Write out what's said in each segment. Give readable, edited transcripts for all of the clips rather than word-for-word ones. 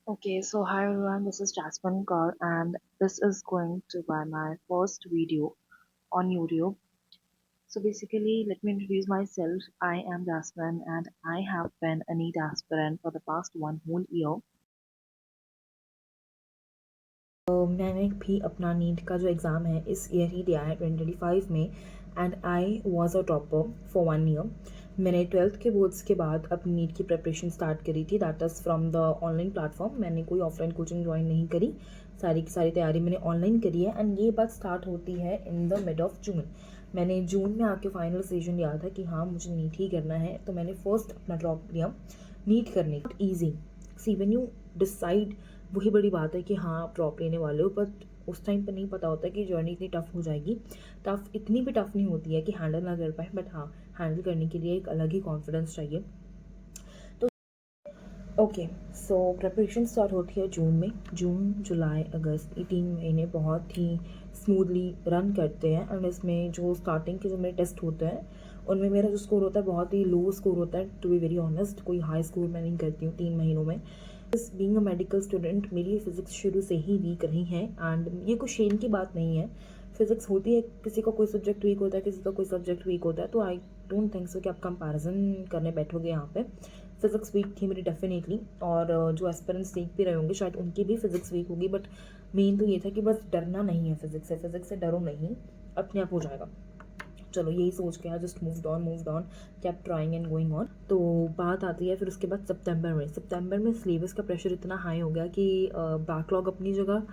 Okay, so hi everyone, this is Jasmine Kaur and this is going to be my first video on YouTube. So basically, let me introduce myself. I am Jasmine and I have been a NEET aspirant for the past one whole year. मैंने भी अपना NEET का जो exam है इस year ही दिया है 2025 में and I was a topper for 1 year. मैंने 12th के बोर्ड्स के बाद अपनी नीट की प्रिपरेशन स्टार्ट करी थी, that is from the online platform. मैंने कोई ऑफलाइन कोचिंग ज्वाइन नहीं करी, सारी की सारी तैयारी मैंने ऑनलाइन करी है एंड ये बात स्टार्ट होती है in the mid of June. मैंने जून में आके फाइनल डिसीजन लिया था कि हाँ मुझे नीट ही करना है, तो मैंने फर्स्ट अपना ड्रॉप लिया नीट करने का। Easy see when you decide, वही बड़ी बात है कि हाँ आप ड्रॉप लेने वाले हो, बट उस टाइम पर नहीं पता होता कि जर्नी इतनी टफ हो जाएगी। टफ इतनी भी टफ नहीं होती है कि हैंडल ना कर पाए, बट हाँ हैंडल करने के लिए एक अलग ही कॉन्फिडेंस चाहिए। तो ओके, सो प्रिपरेशन स्टार्ट होती है जून में। जून जुलाई अगस्त ये 3 महीने बहुत ही स्मूथली रन करते हैं एंड इसमें जो स्टार्टिंग के जो मेरे टेस्ट होते हैं उनमें मेरा जो स्कोर होता है बहुत ही लो स्कोर होता है, टू बी वेरी ऑनेस्ट। कोई हाई स्कोर मैं नहीं करती हूँ 3 महीनों में। बीइंग अ मेडिकल स्टूडेंट मेरी फिज़िक्स शुरू से ही वीक रही है एंड ये कोई शेम की बात नहीं है। फिज़िक्स होती है, किसी का कोई सब्जेक्ट वीक होता है, किसी का कोई सब्जेक्ट वीक होता है, तो आई डोंट थिंक सो कि आप कंपैरिजन करने बैठोगे यहाँ पे। फिज़िक्स वीक थी मेरी डेफिनेटली, और जो एस्पिरेंट्स देख भी रहे होंगे शायद उनकी भी फिज़िक्स वीक होगी, बट मेन तो ये था कि बस डरना नहीं है फिज़िक्स से डरो नहीं, अपने आप हो जाएगा। चलो यही सोच के just moved on kept trying and going on. तो बात आती है फिर उसके बाद सितंबर में सिलेबस का प्रेशर इतना हाई हो गया कि बैकलॉग अपनी जगह,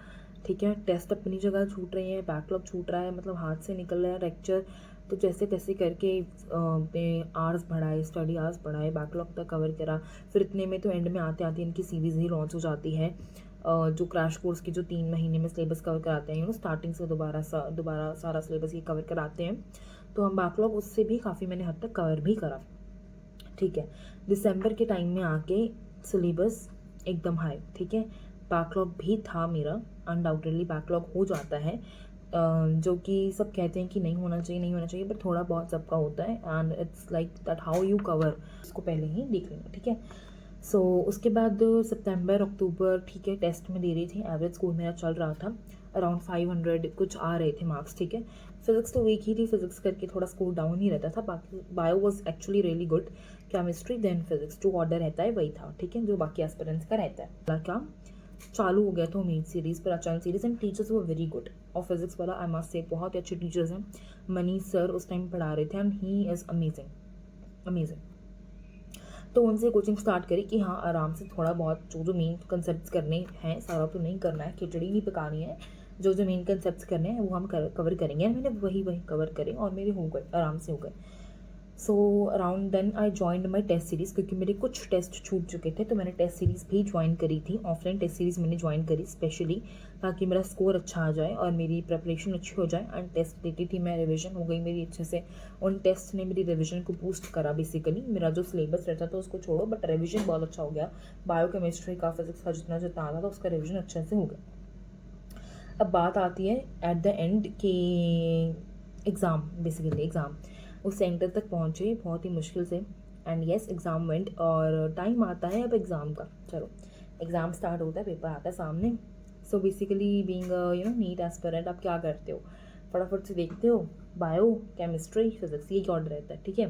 ठीक है, टेस्ट अपनी जगह छूट रहे हैं, बैकलॉग छूट रहा है, मतलब हाथ से निकल रहा है लेक्चर। तो जैसे तैसे करके आवर्स बढ़ाए, स्टडी आवर्स बढ़ाए, बैकलॉग तक कवर करा। फिर इतने में तो एंड में आते आते इनकी सीरीज़ ही लॉन्च हो जाती है, जो क्रैश कोर्स की जो 3 महीने में सिलेबस कवर कराते हैं, स्टार्टिंग से दोबारा सारा सिलेबस ये कवर कराते हैं। तो हम बैकलॉग उससे भी काफ़ी मैंने हद तक कवर भी करा, ठीक है। दिसंबर के टाइम में आके सिलेबस एकदम हाई, ठीक है। बैकलॉग भी था मेरा, अनडाउटेडली बैकलॉग हो जाता है, जो कि सब कहते हैं कि नहीं होना चाहिए, बट थोड़ा बहुत सबका होता है and it's like that how you cover, उसको पहले ही देख लेना, ठीक है। सो उसके बाद सितंबर अक्टूबर, ठीक है, टेस्ट में दे रही थी, एवरेज स्कोर मेरा चल रहा था अराउंड 500 कुछ आ रहे थे मार्क्स, ठीक है। फिजिक्स तो वीक ही थी, फिजिक्स करके थोड़ा स्कोर डाउन ही रहता था, बाकी bio was actually really good. Chemistry then physics जो ऑर्डर रहता है वही था, ठीक है, जो बाकी एस्पिरेंट्स का रहता है। क्या चालू हो गया था उम्मीद सीरीज़ पर, अचानक सीरीज एंड टीचर्स वो वेरी गुड। और फिजिक्स वाला आई मस्ट से बहुत ही अच्छे टीचर्स हैं। मनीष सर उस टाइम पढ़ा रहे थे एंड ही इज़ अमेजिंग। तो उनसे कोचिंग स्टार्ट करी कि हाँ आराम से थोड़ा बहुत जो जो मेन कंसेप्ट करने हैं, सारा तो नहीं करना है, खिचड़ी नहीं पकानी है, जो जो मेन कंसेप्ट करने हैं वो हम कवर करेंगे। मैंने वही कवर करे और मेरे हो गए, आराम से हो गए। So around then I joined my test series, क्योंकि मेरे कुछ टेस्ट छूट चुके थे, तो मैंने टेस्ट सीरीज़ भी ज्वाइन करी थी। ऑफलाइन टेस्ट सीरीज़ मैंने ज्वाइन करी स्पेशली ताकि मेरा स्कोर अच्छा आ जाए और मेरी प्रिपरेशन अच्छी हो जाए। एंड टेस्ट देती थी मैं, रिवीजन हो गई मेरी अच्छे से। उन टेस्ट ने मेरी रिवीजन को बूस्ट करा। बेसिकली मेरा जो सिलेबस रहता था उसको छोड़ो, बट रिवीजन बहुत अच्छा हो गया। बायो केमिस्ट्री का, फिजिक्स का जितना जितना आता था उसका रिवीजन अच्छे से हो गया। अब बात आती है एट द एंड कि एग्ज़ाम उस सेंटर तक पहुँचे बहुत ही मुश्किल से, एंड येस एग्ज़ाम वेंट, और टाइम आता है अब एग्ज़ाम का। चलो एग्ज़ाम स्टार्ट होता है, पेपर आता है सामने। So basically being NEET aspirant, आप क्या करते हो, फटाफट से देखते हो बायो केमिस्ट्री फिजिक्स, ये ऑर्डर रहता है, ठीक है।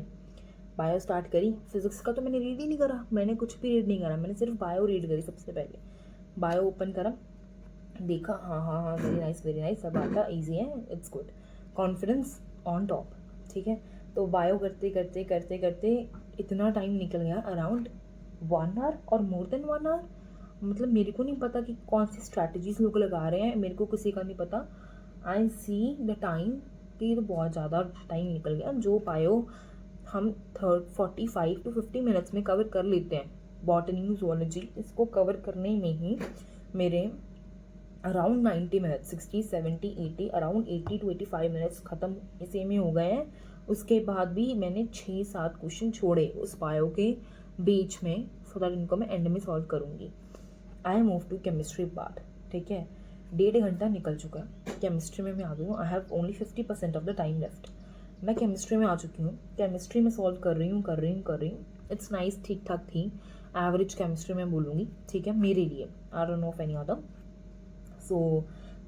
बायो स्टार्ट करी, फिजिक्स का तो मैंने रीड ही नहीं करा, मैंने कुछ भी रीड नहीं करा, मैंने सिर्फ बायो रीड करी सबसे पहले। बायो ओपन करा, देखा, हाँ हाँ हाँ, वेरी नाइस, सब आता ईजी है, it's good, confidence on top, ठीक है। तो बायो करते करते करते करते इतना टाइम निकल गया, अराउंड 1 आवर और मोर देन 1 आवर। मतलब मेरे को नहीं पता कि कौन सी स्ट्रैटेजीज लोग लगा रहे हैं, मेरे को किसी का नहीं पता। आई सी द टाइम कि तो बहुत ज़्यादा टाइम निकल गया। जो बायो हम 45 to 50 मिनट्स में कवर कर लेते हैं, बॉटनी जूलॉजी, इसको कवर करने में ही मेरे around 90 minutes, 60 70 80, around 80 to 85 minutes ख़त्म इसी में हो गए हैं। उसके बाद भी मैंने 6-7 क्वेश्चन छोड़े उस बायो के बीच में, सो दैट इनको मैं एंड में सॉल्व करूँगी। I move to chemistry part, ठीक है। 1.5 घंटा निकल चुका है, केमिस्ट्री में मैं आ गई हूँ। I have only 50% of the time left. मैं केमिस्ट्री में आ चुकी हूँ, केमिस्ट्री में सॉल्व कर रही हूँ। इट्स नाइस, ठीक ठाक थी। एवरेज केमिस्ट्री में बोलूँगी, ठीक है, मेरे लिए। I don't know of any other. So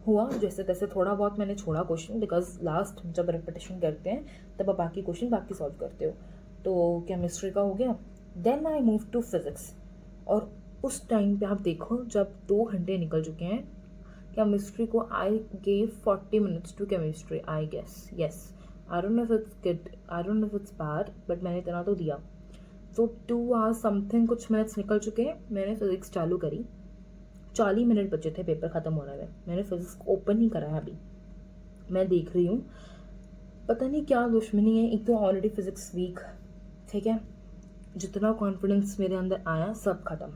हुआ जैसे तैसे, थोड़ा बहुत मैंने छोड़ा क्वेश्चन, बिकॉज लास्ट जब रिपीटेशन करते हैं तब आप बाकी क्वेश्चन बाकी सॉल्व करते हो। तो केमिस्ट्री का हो गया। Then I move to physics. और उस टाइम पे आप देखो, जब 2 घंटे निकल चुके हैं केमिस्ट्री को, I gave 40 minutes to chemistry, I guess, yes. I don't know if it's good, I don't know if it's bad, but मैंने इतना तो दिया। तो 2 आवर्स समथिंग कुछ मिनट्स निकल चुके हैं, मैंने फिज़िक्स चालू करी। 40 मिनट बचे थे पेपर ख़त्म होने में, मैंने फिज़िक्स को ओपन ही करा है अभी। मैं देख रही हूँ, पता नहीं क्या दुश्मनी है, एक तो ऑलरेडी फिज़िक्स वीक, ठीक है, जितना कॉन्फिडेंस मेरे अंदर आया सब ख़त्म।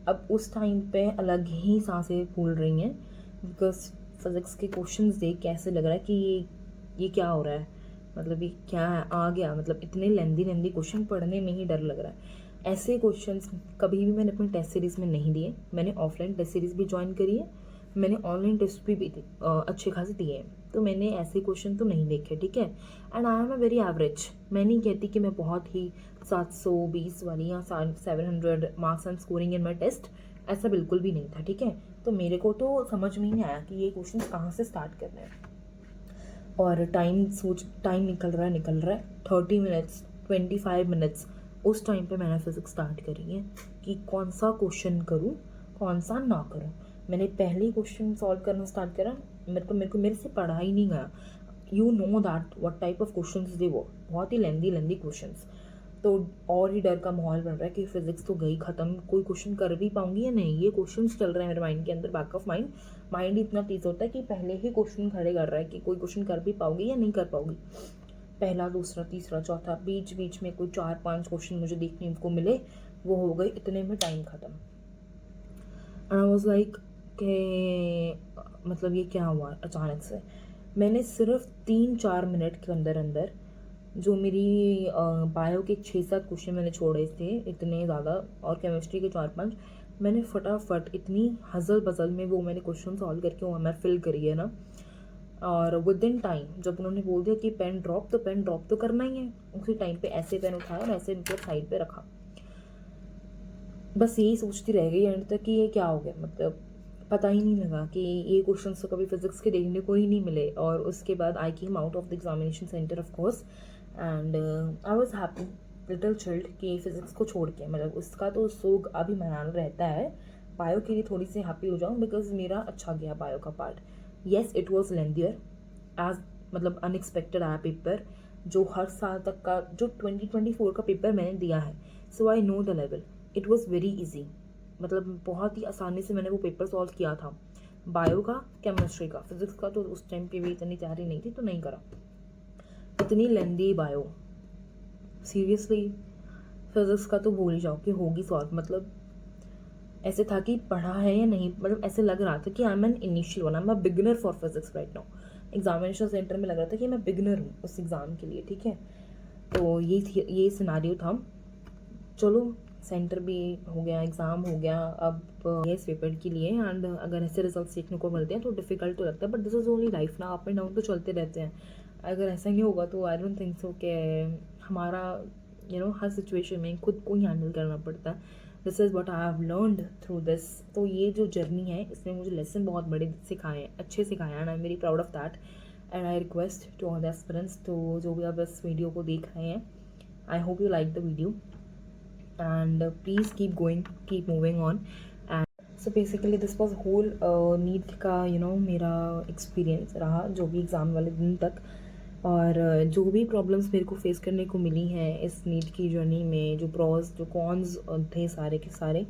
अब उस टाइम पे अलग ही सांसें फूल रही हैं, बिकॉज फिज़िक्स के क्वेश्चंस देख के ऐसे लग रहा है कि ये क्या हो रहा है, मतलब ये क्या है, आ गया, मतलब इतने लेंदी क्वेश्चन पढ़ने में ही डर लग रहा है। ऐसे क्वेश्चंस कभी भी मैंने अपनी टेस्ट सीरीज़ में नहीं दिए। मैंने ऑफलाइन टेस्ट सीरीज़ भी ज्वाइन करी है, मैंने ऑनलाइन टेस्ट भी अच्छे खासे दिए हैं, तो मैंने ऐसे क्वेश्चन तो नहीं देखे, ठीक है। And I am a very average. मैं नहीं कहती कि मैं बहुत ही 720 वाली या 700 marks and scoring in my test, ऐसा बिल्कुल भी नहीं था, ठीक है। तो मेरे को तो समझ में ही नहीं आया कि ये क्वेश्चन कहाँ से स्टार्ट करने हैं। और टाइम निकल रहा है 30 मिनट्स, 25 मिनट्स, उस टाइम पे मैंने फिज़िक्स स्टार्ट करी है कि कौन सा क्वेश्चन करूँ, कौन सा ना करूँ। मैंने पहले क्वेश्चन सॉल्व करना स्टार्ट करा, मेरे से पढ़ा ही नहीं गया। You know that what type of questions they, वो बहुत ही लेंदी क्वेश्चंस। तो और ही डर का माहौल बन रहा है कि फिज़िक्स तो गई ख़त्म, कोई क्वेश्चन कर भी पाऊंगी या नहीं, ये क्वेश्चंस चल रहे हैं मेरे माइंड के अंदर, बैक ऑफ माइंड। माइंड इतना तेज़ होता है कि पहले ही क्वेश्चन खड़े कर रहा है कि कोई क्वेश्चन कर भी पाओगी या नहीं कर पाओगी। पहला, दूसरा, तीसरा, चौथा, बीच बीच में कोई 4-5 क्वेश्चन मुझे देखने को मिले, वो हो गई, इतने में टाइम ख़त्म। एंड आई वाज लाइक कि मतलब ये क्या हुआ अचानक से। मैंने सिर्फ 3-4 मिनट के अंदर अंदर जो मेरी बायो के 6-7 क्वेश्चन मैंने छोड़े थे इतने ज़्यादा, और केमिस्ट्री के 4-5, मैंने फटाफट इतनी हज़ल बज़ल में वो मैंने क्वेश्चन सॉल्व करके वो मैं फिल करी है ना। और विद इन टाइम जब उन्होंने बोल दिया कि पेन ड्रॉप तो करना ही है, उसी टाइम पे ऐसे पेन उठाया और ऐसे मतलब साइड पे रखा। बस यही सोचती रह गई एंड तक कि ये क्या हो गया, मतलब पता ही नहीं लगा कि ये क्वेश्चन तो कभी फिज़िक्स के देखने को ही नहीं मिले। और उसके बाद I came out of the examination centre of course, and I was happy, little chilled कि फ़िज़िक्स को छोड़ के, मतलब उसका तो सोग अभी मनाना रहता है। बायो के लिए थोड़ी सी हैप्पी हो जाऊँ, बिकॉज मेरा अच्छा गया बायो का part. Yes, it was lengthier, as मतलब अनएक्सपेक्टेड आया पेपर, जो हर साल तक का, जो 2024 का पेपर मैंने दिया है, so I know the level. It was very easy, मतलब बहुत ही आसानी से मैंने वो पेपर सॉल्व किया था, बायो का, केमिस्ट्री का। फिज़िक्स का तो उस टाइम पे भी इतनी तैयारी नहीं थी, तो नहीं करा। इतनी लेंदी बायो, सीरियसली फिज़िक्स का तो भूल ही जाओ कि होगी सॉल्व। मतलब ऐसे था कि पढ़ा है या नहीं, मतलब ऐसे लग रहा था कि I am an initial one, I am a beginner for physics right now. Examination centre में लग रहा था कि मैं बिगनर हूँ उस एग्ज़ाम के लिए, ठीक है। तो ये सिनारियो था। चलो, सेंटर भी हो गया, एग्ज़ाम हो गया, अब इस पेपर के लिए। एंड अगर ऐसे रिजल्ट्स देखने को मिलते हैं तो डिफ़िकल्ट तो लगता है, but this is only life ना, अप एंड डाउन तो चलते रहते हैं। अगर ऐसा नहीं होगा तो आई डोंट थिंक सो कि हमारा हर सिचुएशन में खुद को ही हैंडल करना पड़ता है। This is what I have learned through this. तो ये जो जर्नी है इसने मुझे लेसन बहुत बड़े सिखाए हैं, अच्छे सिखाए हैं, and I am very proud of that. And I request to all the aspirants, तो जो भी आप इस वीडियो को देख रहे हैं, I hope you like the video and please keep going, keep moving on. And so basically this was whole NEET का मेरा एक्सपीरियंस रहा, जो भी एग्ज़ाम वाले दिन तक। और जो भी प्रॉब्लम्स मेरे को फेस करने को मिली हैं इस नीट की जर्नी में, जो प्रॉज जो कॉन्स थे सारे के सारे,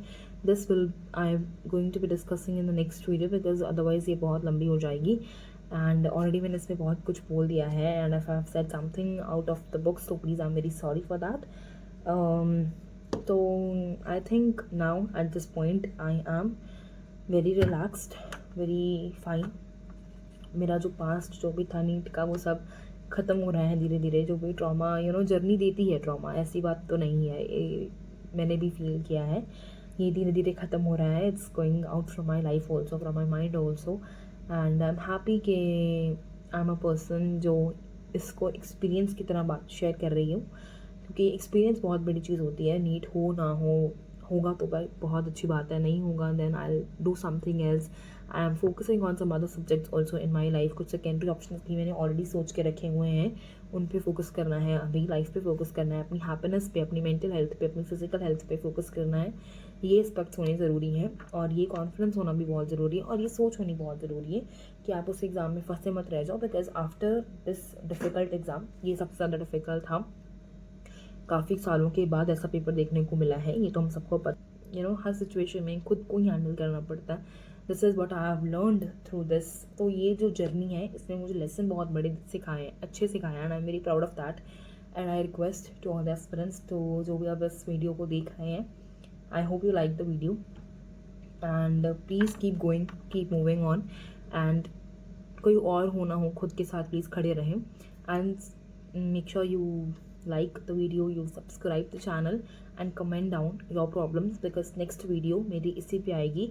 this will I am going to be discussing in the next video, because otherwise ये बहुत लंबी हो जाएगी। एंड ऑलरेडी मैंने इसमें बहुत कुछ बोल दिया है, and if I have said something out of the books, तो please I am very sorry for that. तो I think now at this point I am very relaxed, very fine. मेरा जो पास्ट जो भी था नीट का, वो सब ख़त्म हो रहा है धीरे धीरे। जो भी ट्रॉमा जर्नी देती है, ट्रॉमा ऐसी बात तो नहीं है, ये मैंने भी फील किया है, ये धीरे धीरे ख़त्म हो रहा है। It's going out from my life also, from my mind also. And I am happy कि आई एम अ पर्सन जो इसको एक्सपीरियंस की तरह बात शेयर कर रही हूँ, क्योंकि एक्सपीरियंस बहुत बड़ी चीज़ होती है। नीट हो ना हो, होगा तो भाई बहुत अच्छी बात है, नहीं होगा then I do something else. I am focusing on some other subjects also in my life. कुछ सेकेंडरी ऑप्शन भी मैंने ऑलरेडी सोच के रखे हुए हैं, उन पे फोकस करना है, अभी लाइफ पे फोकस करना है, अपनी हैप्पीनेस पे, अपनी मेंटल हेल्थ पे, अपनी फिजिकल हेल्थ पे फोकस करना है। ये एस्पेक्ट्स होने ज़रूरी हैं और ये कॉन्फिडेंस होना भी बहुत ज़रूरी है और ये सोच होनी बहुत ज़रूरी है कि आप उस एग्ज़ाम में फंसे मत रह जाओ, because after this difficult exam, ये सबसे ज़्यादा डिफ़िकल्ट था, काफ़ी सालों के बाद ऐसा पेपर देखने को मिला है, ये तो हम सबको पता। हर सिचुएशन में खुद को ही हैंडल करना पड़ता है। This is what I have learned through this. तो ये जो जर्नी है इसमें मुझे लेसन बहुत बड़े सिखाए हैं, अच्छे सिखाए हैं, and I am very proud of that. And I request to all the aspirants, तो जो भी आप इस वीडियो को देख रहे हैं, I hope you like the video and please keep going, keep moving on, and कोई और हो ना हो, खुद के साथ प्लीज़ खड़े रहें and make sure you like the video, you subscribe the channel and comment down your problems, because next video मेरी इसी पे आएगी